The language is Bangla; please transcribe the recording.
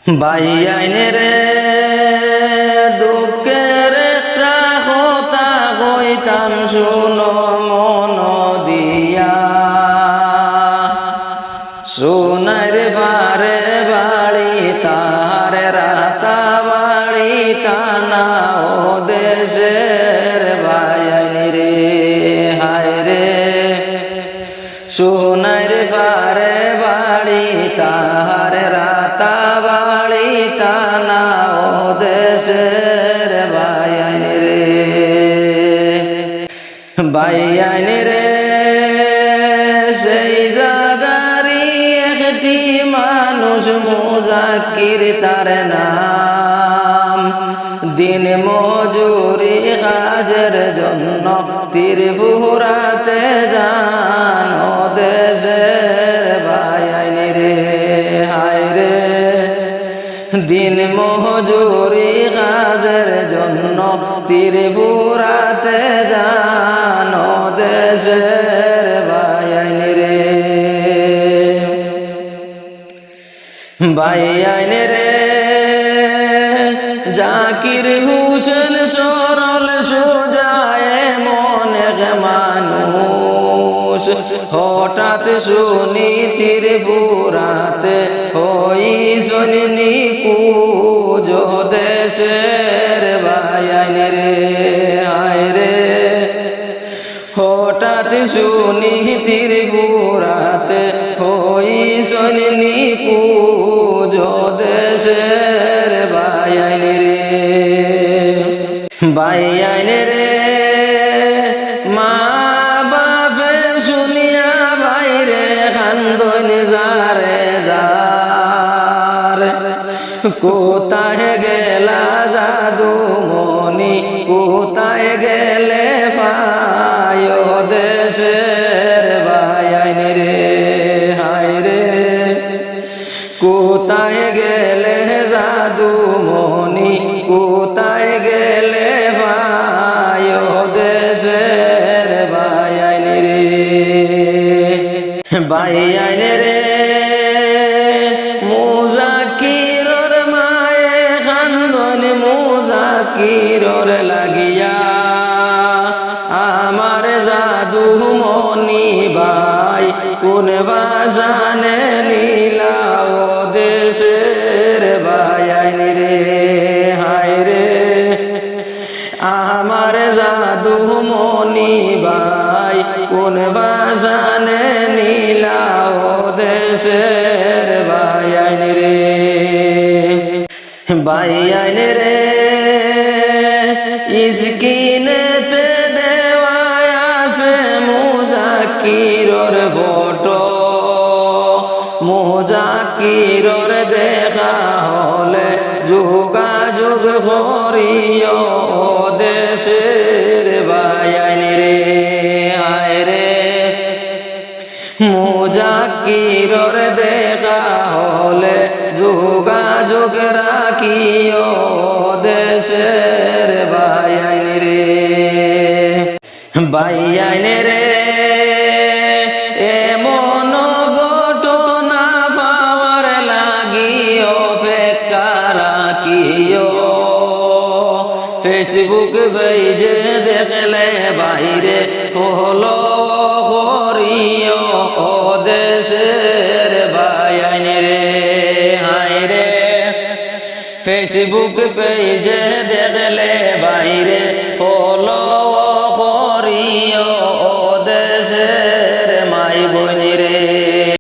বাইয়াইনে রে দুঃখের একটা কথা কইতাম শুনো মন দিয়া, সোনার পারে বাড়ি তার রাতা বাড়ি তানা ও দেশের বাইয়াইনে রে, হায় রে সোনার পারে বাড়ি তার রাতা বাড়ি তানা ও দেশের বাইয়াইনে রে, বাইয়াইনে রে সেই জাগারি একটি মানুষ মুজাক্কির তার নাম, দিন মজুরি কাজের জন্য ত্রিপুরাতে যান ও দেশের বাইয়াইনে রে, হায় রে দিন মজুরি কাজের জন্য ত্রিপুরাতে যান ও দেশের বাইয়াইনে রে, বাইয়াইনে রে জাকির হুসেন সরল সোজায় মনে মানুষ, হঠাৎ শুনি ত্রিপুরাতে হইছেন নিখোঁজ দেশের বাইয়াইনে রে, হায় রে হঠাৎ শুনি ত্রিপুরাতে হইছেন নিখোঁজ দেশের বাইয়াইনে রে, বাইয়াইনে রে মা বাপে শুনিয়া বাইরে কান্দন যারে যার, কোথায় গেলা জাদু মনি কোথায় গেলে পায় দেশের বাইয়াইনে রে, হায় রে কোথায় গেলে জাদু মনি কোথায় গেলে পায় দেশের বাইয়াইনে রে, বাইয়াইনে রে মুজাক্কিরর মায়ে কান্দন মুজাক্কিরর লাগিয়া, আমার জাদু মনি ভাই কোন বাসানে লীলা ও দেশের বাইয়াইনে রে, হায় রে আমার জাদু মনি ভাই কোন বাসানে নীলা ও দেশের বাইয়াইনে রে, বাইয়াইনে রে স্ক্রিনেতে দেওয়া আছে মুজাক্কিরর ফটো, মুজাক্কিরর দেখা হলে যোগাযোগ করিও দেশের বাইয়াইনে রে, হায় রে মুজাক্কিরর দেখা হলে যোগাযোগ রাখিও দেশের বাইয়াইনে রে, বাইয়াইনে রে এমন ঘটনা পাওয়ার লাগিও অপেক্ষা রাখিও, ফেসবুক পেজে দেখলে বাইরে ফলো করিও ও দেশের বাইয়াইনে রে, হায় রে ফেসবুক পেজে দেখলে বাইরে